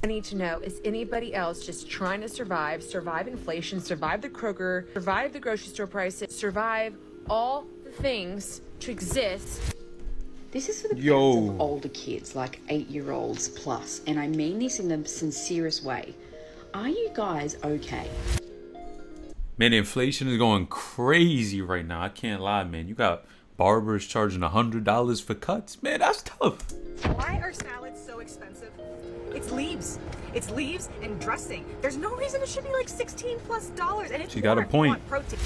I need to know, is anybody else just trying to survive inflation, survive the Kroger, survive the grocery store prices, survive all the things to exist? This is for the parents of older kids, like 8-year-olds plus, and I mean this in the sincerest way. Are you guys okay? Man, inflation is going crazy right now. I can't lie, man. You got barbers charging $100 for cuts. Man, that's tough. Why are salads so expensive? It's leaves. It's leaves and dressing. There's no reason it should be like $16+, and it's She got a point. Protein.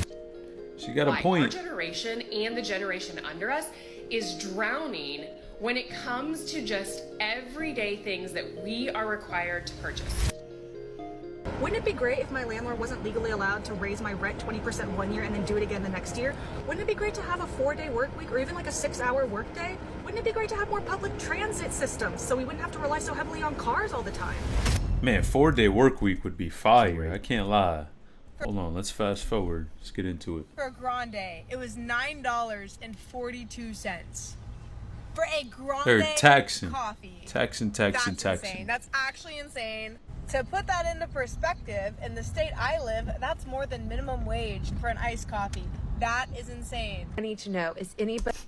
She got a point. Our generation and the generation under us is drowning when it comes to just everyday things that we are required to purchase. Wouldn't it be great if my landlord wasn't legally allowed to raise my rent 20% one year and then do it again the next year? Wouldn't it be great to have a 4-day work week or even like a 6-hour work day? Wouldn't it be great to have more public transit systems so we wouldn't have to rely so heavily on cars all the time? Man, 4-day work week would be fire. I can't lie. Hold on, let's fast forward. Let's get into it. For a grande, it was $9.42. For a grande They're taxing. coffee. Taxing. That's insane. That's actually insane. To put that into perspective, in the state I live, that's more than minimum wage for an iced coffee. That is insane. I need to know, is anybody...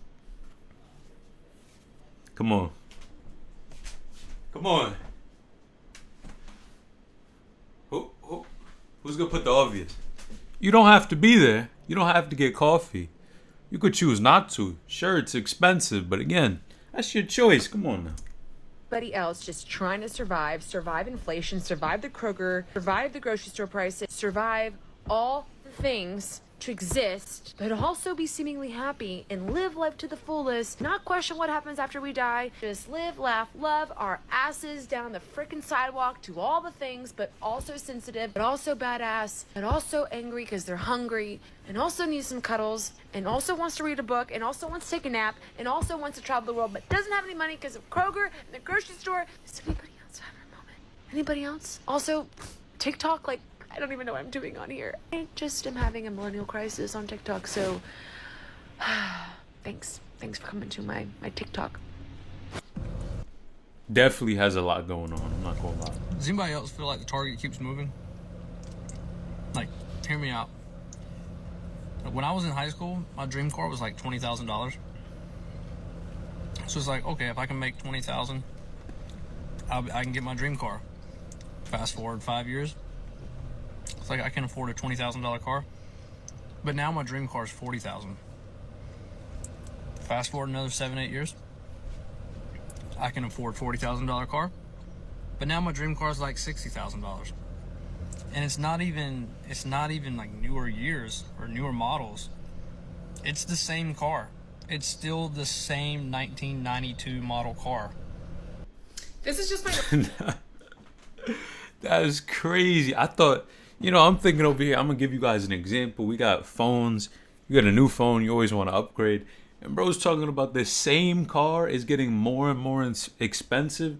Come on. Come on. Who's gonna put the obvious? You don't have to be there. You don't have to get coffee. You could choose not to. Sure, it's expensive, but again, that's your choice. Come on now. Anybody else just trying to survive inflation, survive the Kroger, survive the grocery store prices, survive all the things to exist, but also be seemingly happy and live life to the fullest, not question what happens after we die, just live, laugh, love our asses down the frickin' sidewalk to all the things, but also sensitive, but also badass, but also angry because they're hungry, and also needs some cuddles, and also wants to read a book, and also wants to take a nap, and also wants to travel the world, but doesn't have any money because of Kroger and the grocery store. Does anybody else have a moment? Anybody else? Also, TikTok, like, I don't even know what I'm doing on here. I just am having a millennial crisis on TikTok, so thanks for coming to my TikTok. Definitely has a lot going on. I'm not gonna lie. Does anybody else feel like the target keeps moving? Like, hear me out. When I was in high school, my dream car was like $20,000. So it's like, okay, if I can make $20,000, I can get my dream car. Fast forward 5 years. It's like I can afford a $20,000 car, but now my dream car is $40,000. Fast forward another 7-8 years, I can afford $40,000 car, but now my dream car is like $60,000. And it's not even like newer years or newer models. It's the same car. It's still the same 1992 model car. This is just my... That is crazy. I thought, I'm thinking over here, I'm going to give you guys an example. We got phones. You got a new phone. You always want to upgrade. And bro's talking about the same car is getting more and more expensive.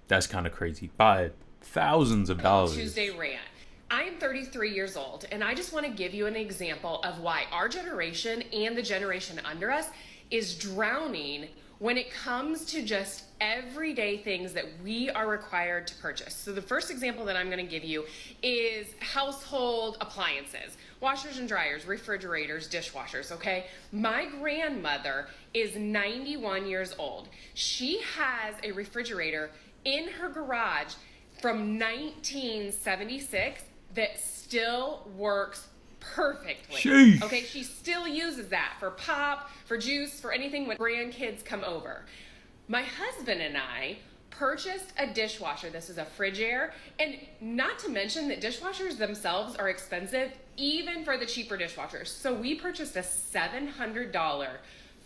That's kind of crazy. By thousands of dollars. Tuesday rant. I am 33 years old, and I just want to give you an example of why our generation and the generation under us is drowning when it comes to just everyday things that we are required to purchase. So the first example that I'm going to give you is household appliances. Washers and dryers, refrigerators, dishwashers, okay? My grandmother is 91 years old. She has a refrigerator in her garage from 1976 that still works perfectly. Sheesh. Okay, she still uses that for pop, for juice, for anything when grandkids come over. My husband and I purchased a dishwasher. This is a Frigidaire, and not to mention that dishwashers themselves are expensive even for the cheaper dishwashers. So we purchased a $700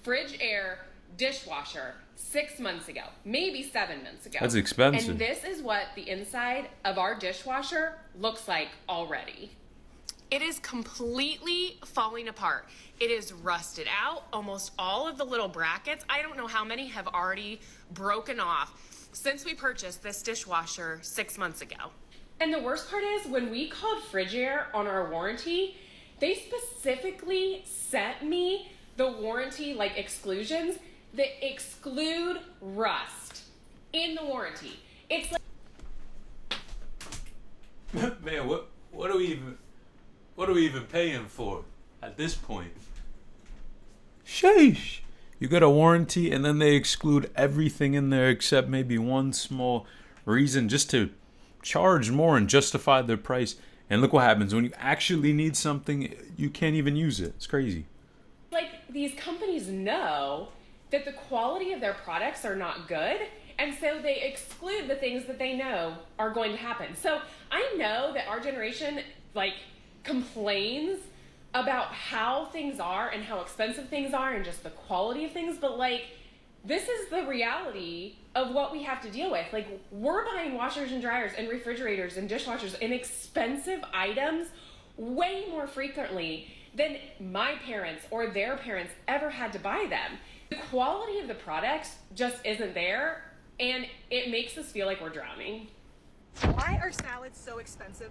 Frigidaire dishwasher 6 months ago, maybe 7 months ago. That's expensive. And this is what the inside of our dishwasher looks like already. It is completely falling apart. It is rusted out. Almost all of the little brackets, I don't know how many, have already broken off since we purchased this dishwasher 6 months ago. And the worst part is, when we called Frigidaire on our warranty, they specifically sent me the warranty exclusions that exclude rust in the warranty. It's like Man, what are we even paying for at this point? Sheesh. You get a warranty and then they exclude everything in there except maybe one small reason just to charge more and justify their price. And look what happens when you actually need something, you can't even use it. It's crazy. Like, these companies know that the quality of their products are not good, and so they exclude the things that they know are going to happen. So I know that our generation, like, complains about how things are and how expensive things are and just the quality of things, but, like, this is the reality of what we have to deal with. Like, we're buying washers and dryers and refrigerators and dishwashers and expensive items way more frequently than my parents or their parents ever had to buy them. The quality of the products just isn't there, and it makes us feel like we're drowning. Why are salads so expensive?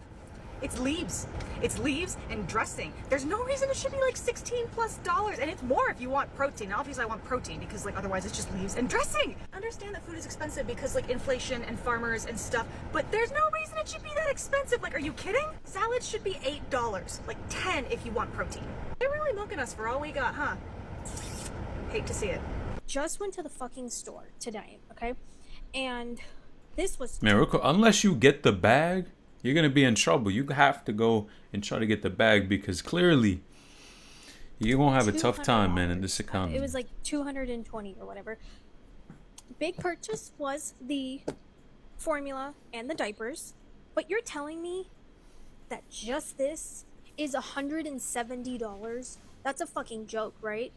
It's leaves. It's leaves and dressing. There's no reason it should be like $16+, and it's more if you want protein. Now, obviously I want protein because, like, otherwise it's just leaves and dressing. I understand that food is expensive because, like, inflation and farmers and stuff, but there's no reason it should be that expensive. Like, are you kidding? Salads should be $8, like 10 if you want protein. They're really milking us for all we got, huh? Hate to see it. Just went to the fucking store today, okay? And this was Man, real quick, unless you get the bag, you're going to be in trouble. You have to go and try to get the bag because clearly you're going to have a tough time, man, in this economy. It was like 220 or whatever. Big purchase was the formula and the diapers, but you're telling me that just this is $170? That's a fucking joke, right?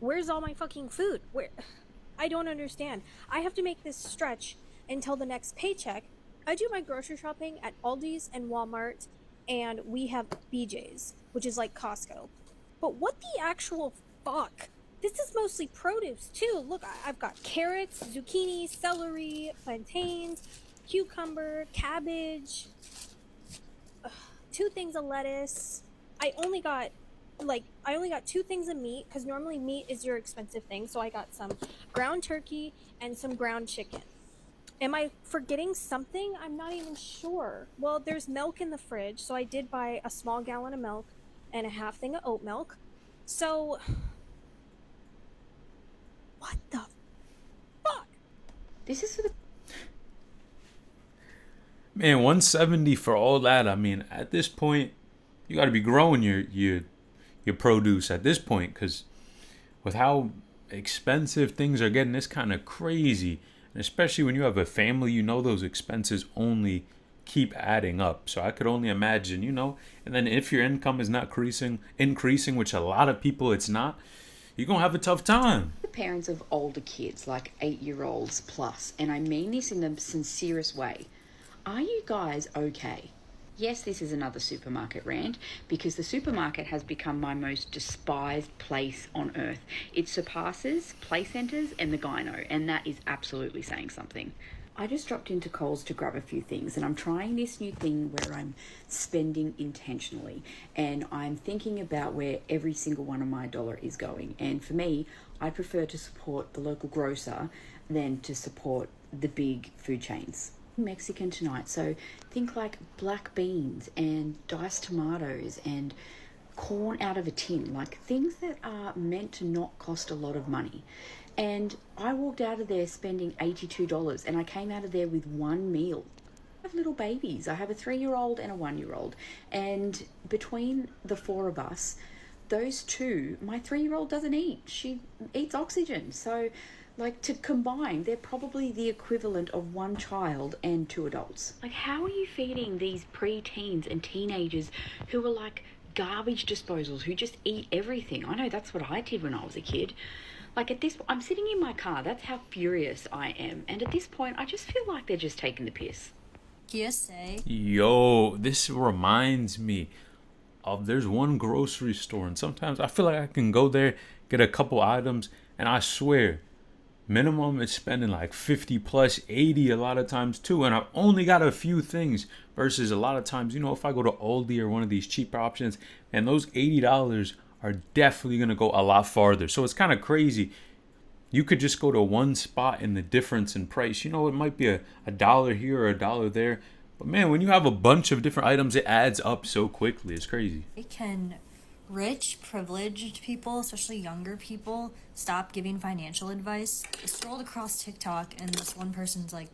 Where's all my fucking food? Where? I don't understand. I have to make this stretch until the next paycheck. I do my grocery shopping at Aldi's and Walmart, and we have BJ's, which is like Costco. But what the actual fuck? This is mostly produce too. Look, I've got carrots, zucchini, celery, plantains, cucumber, cabbage, 2 things of lettuce. I only got 2 things of meat because normally meat is your expensive thing. So I got some ground turkey and some ground chicken. Am I forgetting something? I'm not even sure. Well, there's milk in the fridge, so I did buy a small gallon of milk and a half thing of oat milk. So, what the fuck? This is for the Man, 170 for all that. I mean, at this point, you got to be growing your produce at this point because with how expensive things are getting, it's kind of crazy. And especially when you have a family, you know those expenses only keep adding up. So I could only imagine, and then if your income is not increasing, which a lot of people it's not, you're going to have a tough time. the parents of older kids, like 8-year-olds plus, and I mean this in the sincerest way. Are you guys okay? Yes, this is another supermarket rant because the supermarket has become my most despised place on earth. It surpasses play centres and the gyno, and that is absolutely saying something. I just dropped into Coles to grab a few things, and I'm trying this new thing where I'm spending intentionally, and I'm thinking about where every single one of my dollar is going. And for me, I prefer to support the local grocer than to support the big food chains. Mexican tonight, so think like black beans and diced tomatoes and corn out of a tin, like things that are meant to not cost a lot of money. And I walked out of there spending $82, and I came out of there with one meal. I have little babies. I have a 3-year-old and a 1-year-old, and between the 4 of us, those 2, my 3-year-old doesn't eat. She eats oxygen, so like to combine, they're probably the equivalent of 1 child and 2 adults. Like, how are you feeding these pre-teens and teenagers who are like garbage disposals, who just eat everything? I know that's what I did when I was a kid. Like, at this, I'm sitting in my car, that's how furious I am. And at this point, I just feel like they're just taking the piss. Hearsay. Yo, this reminds me of there's one grocery store, and sometimes I feel like I can go there, get a couple items, and I swear, minimum is spending like 50 plus 80 a lot of times too, and I've only got a few things versus a lot of times, if I go to Aldi or one of these cheaper options, and those $80 are definitely going to go a lot farther. So it's kind of crazy. You could just go to one spot and the difference in price, it might be a dollar here or a dollar there, But man, when you have a bunch of different items, it adds up so quickly. It's crazy. Can rich, privileged people, especially younger people, stop giving financial advice? I strolled across TikTok and this one person's like,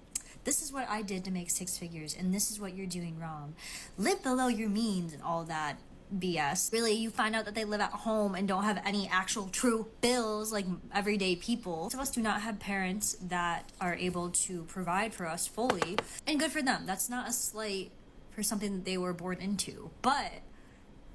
this is what I did to make 6 figures, and this is what you're doing wrong. Live below your means and all that BS. Really, you find out that they live at home and don't have any actual true bills like everyday people. Most of us do not have parents that are able to provide for us fully, and good for them. That's not a slight for something that they were born into. But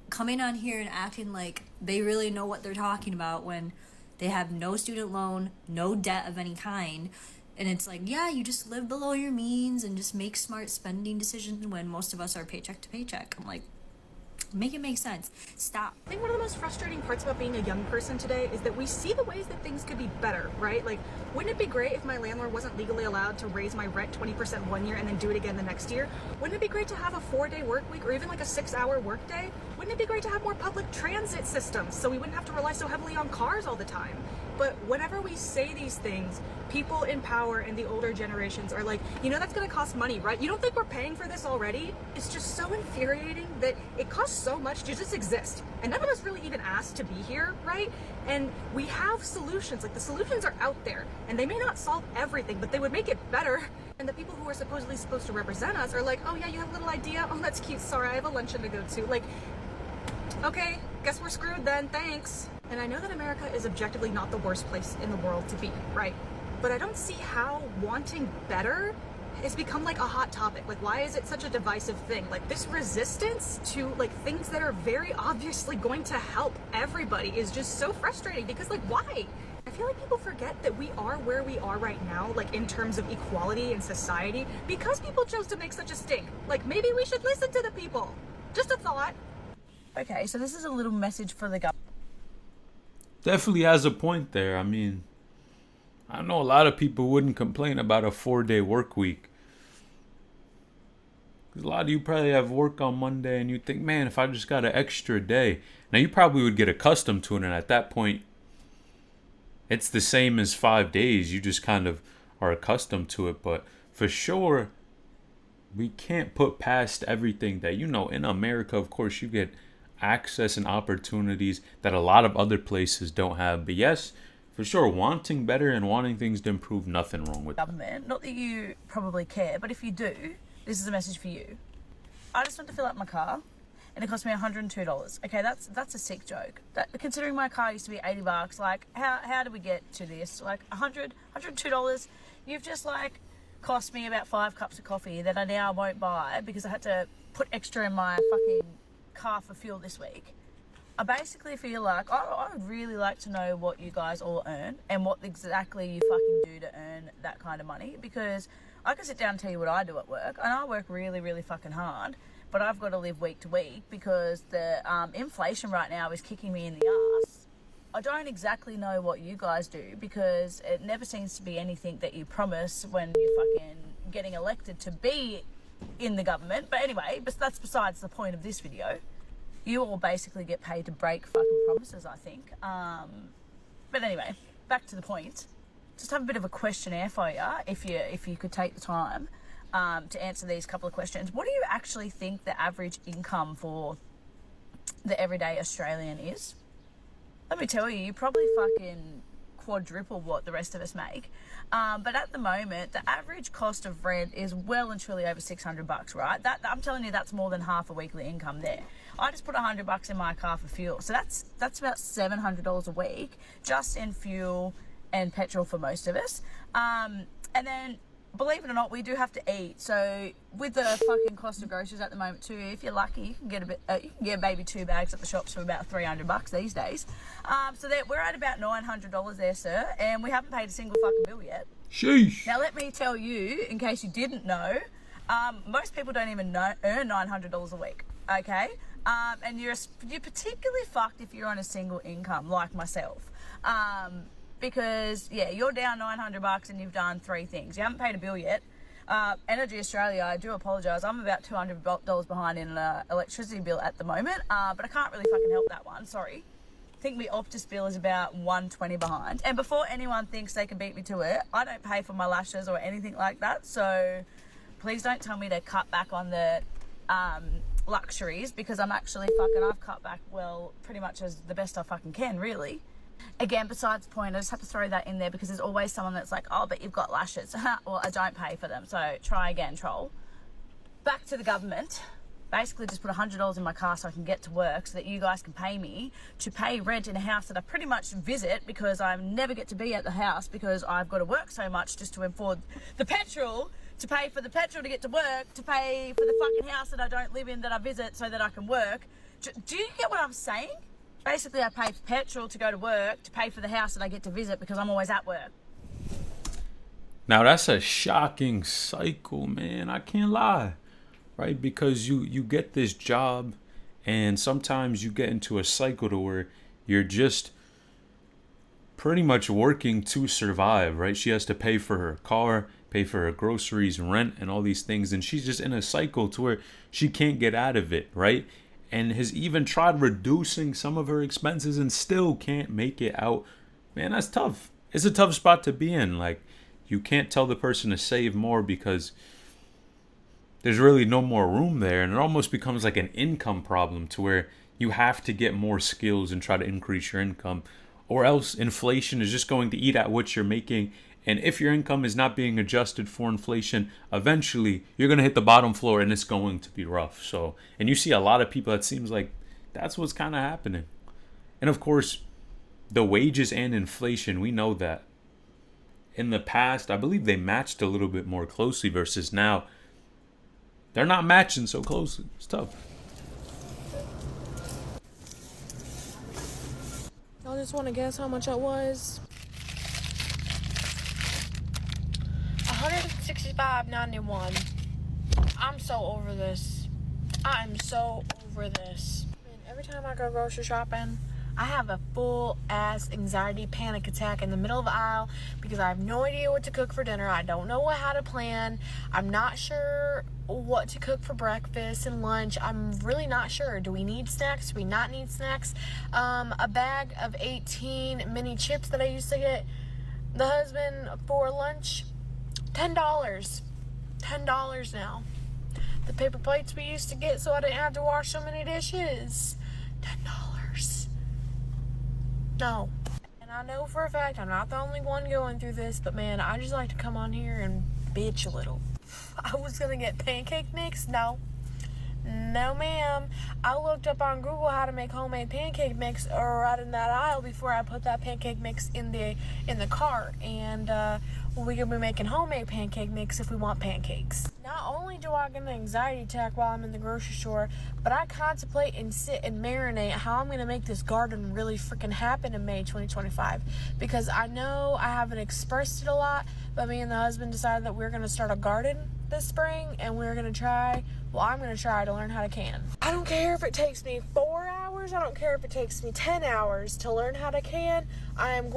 coming on here and acting like they really know what they're talking about when they have no student loan, no debt of any kind, and it's like, yeah, you just live below your means and just make smart spending decisions when most of us are paycheck to paycheck. I'm like, make it make sense. Stop. I think one of the most frustrating parts about being a young person today is that we see the ways that things could be better, right? Like, wouldn't it be great if my landlord wasn't legally allowed to raise my rent 20% one year and then do it again the next year? Wouldn't it be great to have a 4-day work week or even like a 6-hour work day? Wouldn't it be great to have more public transit systems so we wouldn't have to rely so heavily on cars all the time? But whenever we say these things, people in power and the older generations are like, you know, that's going to cost money, right? You don't think we're paying for this already? It's just so infuriating that it costs so much to just exist. And none of us really even asked to be here, right? And we have solutions. Like, the solutions are out there, and they may not solve everything, but they would make it better. And the people who are supposedly supposed to represent us are like, oh yeah, you have a little idea? Oh, that's cute. Sorry, I have a luncheon to go to. Like, okay, guess we're screwed then, thanks. And I know that America is objectively not the worst place in the world to be, right? But I don't see how wanting better has become like a hot topic. Like, why is it such a divisive thing? Like, this resistance to like things that are very obviously going to help everybody is just so frustrating, because like, why? I feel like people forget that we are where we are right now, like in terms of equality in society, because people chose to make such a stink. Like, maybe we should listen to the people. Just a thought. Okay, so this is a little message for the government. Definitely has a point there. I mean, I know a lot of people wouldn't complain about a 4-day work week. 'Cause a lot of you probably have work on Monday and you think, man, if I just got an extra day. Now, you probably would get accustomed to it, and at that point, it's the same as 5 days. You just kind of are accustomed to it. But for sure, we can't put past everything that, you know, in America, of course, you get access and opportunities that a lot of other places don't have. But yes, for sure, wanting better and wanting things to improve, nothing wrong with that. Government, not that you probably care, but if you do, this is a message for you. I just went to fill up my car and it cost me $102. Okay, that's a sick joke. That, considering my car used to be $80, like how did we get to this? Like $102, you've just like cost me about 5 cups of coffee that I now won't buy because I had to put extra in my fucking car for fuel this week. I basically feel like I would really like to know what you guys all earn and what exactly you fucking do to earn that kind of money, because I can sit down and tell you what I do at work, and I work really, really fucking hard, but I've got to live week to week because the inflation right now is kicking me in the ass. I don't exactly know what you guys do, because it never seems to be anything that you promise when you're fucking getting elected to be in the government. But anyway, but that's besides the point of this video. You all basically get paid to break fucking promises, I think. But anyway, back to the point. Just have a bit of a questionnaire for you, if you could take the time to answer these couple of questions. What do you actually think the average income for the everyday Australian is? Let me tell you, you probably fucking quadruple what the rest of us make. But at the moment, the average cost of rent is well and truly over $600, right? That I'm telling you, that's more than half a weekly income there. I just put $100 in my car for fuel, so that's about $700 a week just in fuel and petrol for most of us. And then, believe it or not, we do have to eat. So with the fucking cost of groceries at the moment too, if you're lucky, you can get maybe 2 bags at the shops for about $300 these days. So we're at about $900 there, sir, and we haven't paid a single fucking bill yet. Sheesh. Now let me tell you, in case you didn't know, most people don't even earn $900 a week. Okay, and you're particularly fucked if you're on a single income like myself. Because yeah, you're down $900 and you've done 3 things. You haven't paid a bill yet. Energy Australia, I do apologise. I'm about $200 behind in an electricity bill at the moment, but I can't really fucking help that one. Sorry. I think my Optus bill is about $120 behind. And before anyone thinks they can beat me to it, I don't pay for my lashes or anything like that. So please don't tell me to cut back on the luxuries, because I've cut back, well, pretty much as the best I fucking can, really. Again, besides the point, I just have to throw that in there because there's always someone that's like, oh, but you've got lashes. Well, I don't pay for them, so try again, troll. Back to the government. Basically just put $100 in my car so I can get to work, so that you guys can pay me to pay rent in a house that I pretty much visit, because I never get to be at the house because I've got to work so much just to afford the petrol, to pay for the petrol to get to work, to pay for the fucking house that I don't live in that I visit so that I can work. Do you get what I'm saying? Basically, I pay for petrol to go to work, to pay for the house that I get to visit because I'm always at work. Now that's a shocking cycle, man. I can't lie. Right? Because you get this job, and sometimes you get into a cycle to where you're just pretty much working to survive, right? She has to pay for her car, pay for her groceries, rent, and all these things, and she's just in a cycle to where she can't get out of it, right? And has even tried reducing some of her expenses and still can't make it out. Man, that's tough. It's a tough spot to be in. Like, you can't tell the person to save more because there's really no more room there, and it almost becomes like an income problem to where you have to get more skills and try to increase your income, or else inflation is just going to eat at what you're making. And if your income is not being adjusted for inflation, eventually you're going to hit the bottom floor and it's going to be rough. So, and you see a lot of people, it seems like that's what's kind of happening. And of course, the wages and inflation, we know that. In the past, I believe they matched a little bit more closely versus now. They're not matching so closely. It's tough. Y'all just want to guess how much it was? $165.91. I'm so over this. I'm so over this. Man, every time I go grocery shopping, I have a full ass anxiety panic attack in the middle of the aisle because I have no idea what to cook for dinner. I don't know how to plan. I'm not sure what to cook for breakfast and lunch. I'm really not sure. Do we need snacks? Do we not need snacks? A bag of 18 mini chips that I used to get the husband for lunch, $10. $10 now. The paper plates we used to get so I didn't have to wash so many dishes, $10. No. And I know for a fact I'm not the only one going through this, but man, I just like to come on here and bitch a little. I was gonna get pancake mix. No, ma'am. I looked up on Google how to make homemade pancake mix right in that aisle before I put that pancake mix in the cart. And we could be making homemade pancake mix if we want pancakes. Not only do I get an anxiety attack while I'm in the grocery store, but I contemplate and sit and marinate how I'm gonna make this garden really freaking happen in May 2025. Because I know I haven't expressed it a lot, but me and the husband decided that we're gonna start a garden this spring, and I'm gonna try to learn how to can. I don't care if it takes me 4 hours, I don't care if it takes me 10 hours to learn how to can. I am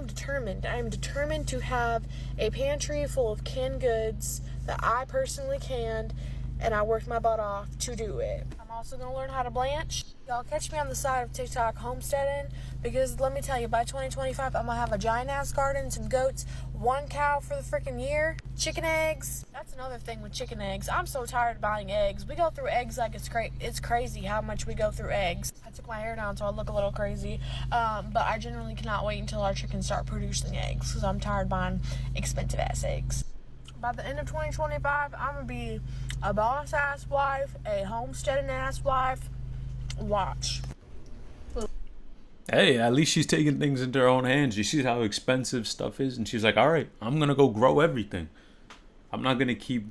determined. I am determined to have a pantry full of canned goods that I personally canned, and I worked my butt off to do it. I'm also gonna learn how to blanch. Y'all catch me on the side of TikTok homesteading, because let me tell you, by 2025, I'm gonna have a giant ass garden, some goats, 1 cow for the freaking year, chicken eggs. That's another thing with chicken eggs. I'm so tired of buying eggs. We go through eggs like it's crazy how much we go through eggs. I took my hair down so I look a little crazy, but I generally cannot wait until our chickens start producing eggs, because I'm tired of buying expensive ass eggs. By the end of 2025, I'm gonna be a boss ass wife, a homesteading ass wife. Watch. Hey, at least she's taking things into her own hands. She sees how expensive stuff is, and she's like, all right, I'm going to go grow everything. I'm not going to keep,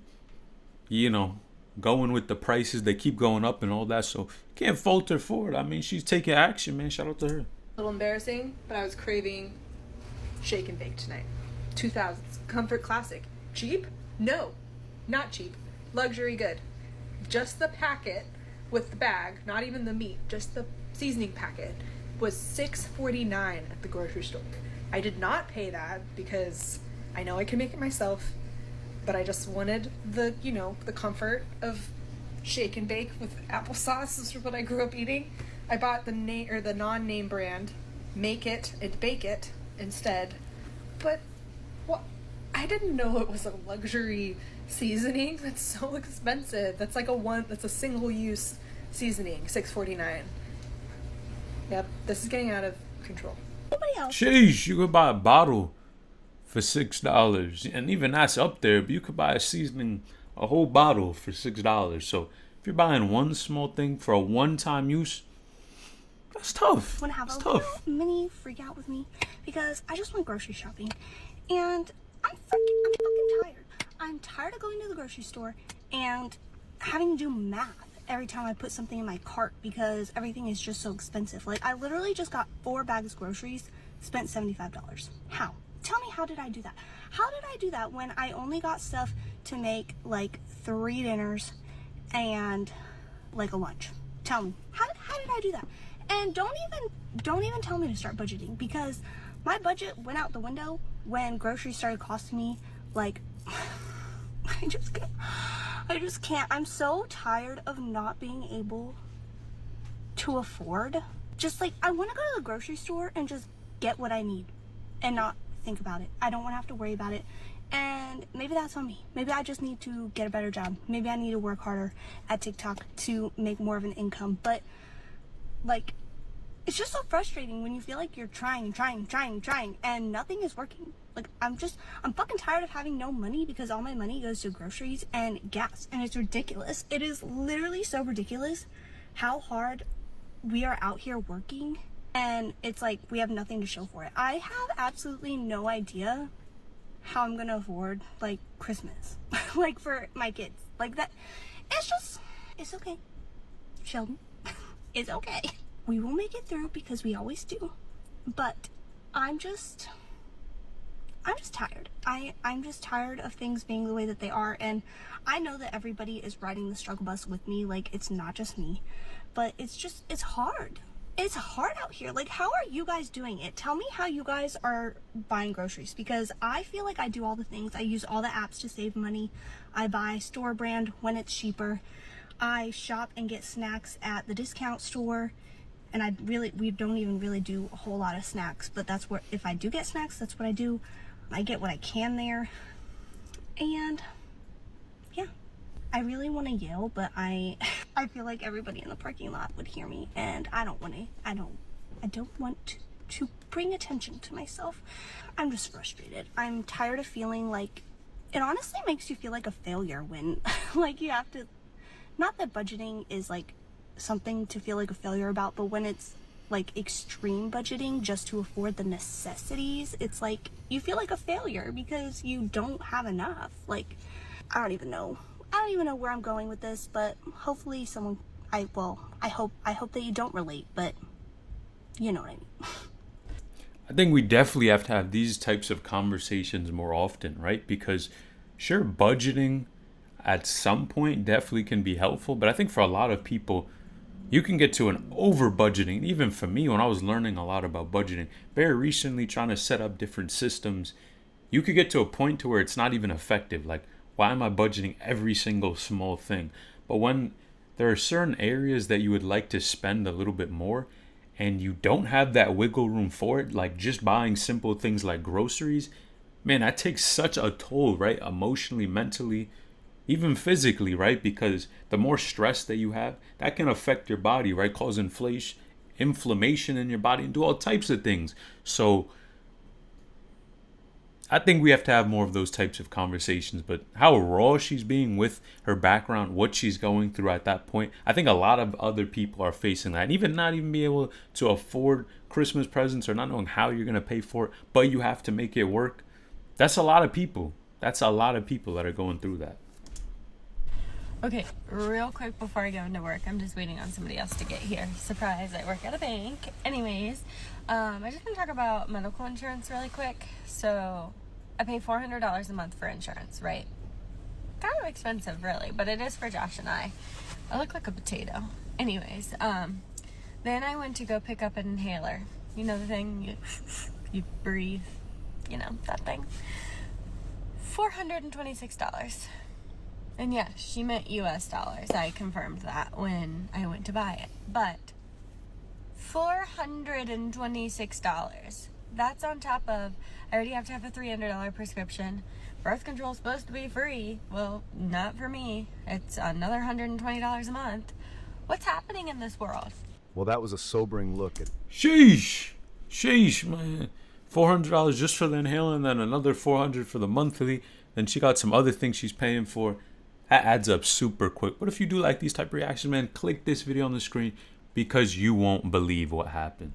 going with the prices. They keep going up and all that, so can't fault her for it. I mean, she's taking action, man. Shout out to her. A little embarrassing, but I was craving shake and bake tonight. 2000s comfort classic. Cheap? No, not cheap. Luxury good. Just the packet with the bag, not even the meat, just the seasoning packet, was $6.49 at the grocery store. I did not pay that because I know I can make it myself, but I just wanted the comfort of shake and bake with applesauce. This is what I grew up eating. I bought the non-name brand Make It and Bake It instead, but I didn't know it was a luxury Seasoning? That's so expensive. That's like that's a single use seasoning, $6.49. Yep, this is getting out of control. Anybody else? Sheesh, you could buy a bottle for $6, and even that's up there. But you could buy a seasoning, a whole bottle for $6. So if you're buying one small thing for a one-time use, that's tough. Want to have That's a little tough. mini freak out with me because I just went grocery shopping, and I'm fucking tired. I'm tired of going to the grocery store and having to do math every time I put something in my cart because everything is just so expensive. Like, I literally just got 4 bags of groceries, spent $75. How? Tell me, how did I do that? How did I do that when I only got stuff to make like 3 dinners and like a lunch? Tell me, how did I do that? And don't even tell me to start budgeting, because my budget went out the window when groceries started costing me like I just can't. I'm so tired of not being able to afford. Just like, I want to go to the grocery store and just get what I need and not think about it. I don't want to have to worry about it. And maybe that's on me. Maybe I just need to get a better job. Maybe I need to work harder at TikTok to make more of an income. But like, it's just so frustrating when you feel like you're trying and nothing is working. Like, I'm fucking tired of having no money because all my money goes to groceries and gas, and it's ridiculous. It is literally so ridiculous how hard we are out here working, and it's like we have nothing to show for it. I have absolutely no idea how I'm gonna afford like Christmas like for my kids. Like, that, it's okay, Sheldon. It's okay. We will make it through because we always do. But I'm just tired. I'm just tired of things being the way that they are, and I know that everybody is riding the struggle bus with me. Like, it's not just me, but it's hard. It's hard out here. Like, how are you guys doing it? Tell me how you guys are buying groceries, because I feel like I do all the things. I use all the apps to save money. I buy store brand when it's cheaper. I shop and get snacks at the discount store. And we don't even really do a whole lot of snacks, but that's where, if I do get snacks, that's what I do. I get what I can there. And yeah, I really want to yell, but I feel like everybody in the parking lot would hear me, and I don't want to bring attention to myself. I'm just frustrated. I'm tired of feeling like, it honestly makes you feel like a failure when like you have to, not that budgeting is like something to feel like a failure about, but when it's like extreme budgeting just to afford the necessities, it's like you feel like a failure because you don't have enough. Like, I don't even know where I'm going with this, but hopefully I hope that you don't relate, but you know what I mean. I think we definitely have to have these types of conversations more often, right? Because sure, budgeting at some point definitely can be helpful, but I think for a lot of people, you can get to an over budgeting. Even for me, when I was learning a lot about budgeting very recently, trying to set up different systems, you could get to a point to where it's not even effective. Like, why am I budgeting every single small thing? But when there are certain areas that you would like to spend a little bit more and you don't have that wiggle room for it, like just buying simple things like groceries, man, that takes such a toll, right? Emotionally, mentally, even physically, right? Because the more stress that you have, that can affect your body, right? Cause inflammation in your body and do all types of things. So I think we have to have more of those types of conversations. But how raw she's being with her background, what she's going through at that point, I think a lot of other people are facing that. And even not even be able to afford Christmas presents or not knowing how you're going to pay for it, but you have to make it work. That's a lot of people. That's a lot of people that are going through that. Okay, real quick before I go into work, I'm just waiting on somebody else to get here. Surprise, I work at a bank. Anyways, I just want to talk about medical insurance really quick. So, I pay $400 a month for insurance, right? Kind of expensive, really, but it is for Josh and I. I look like a potato. Anyways, then I went to go pick up an inhaler. You know the thing, you breathe, you know, that thing. $426. And yeah, she meant US dollars. I confirmed that when I went to buy it. But $426 That's on top of, I already have to have a $300 prescription. Birth control is supposed to be free. Well, not for me. It's another $120 a month. What's happening in this world? Well, that was a sobering look at... Sheesh, man. $400 just for the inhaler, and then another $400 for the monthly. Then she got some other things she's paying for. That adds up super quick. But if you do like these type of reactions, man, click this video on the screen because you won't believe what happened.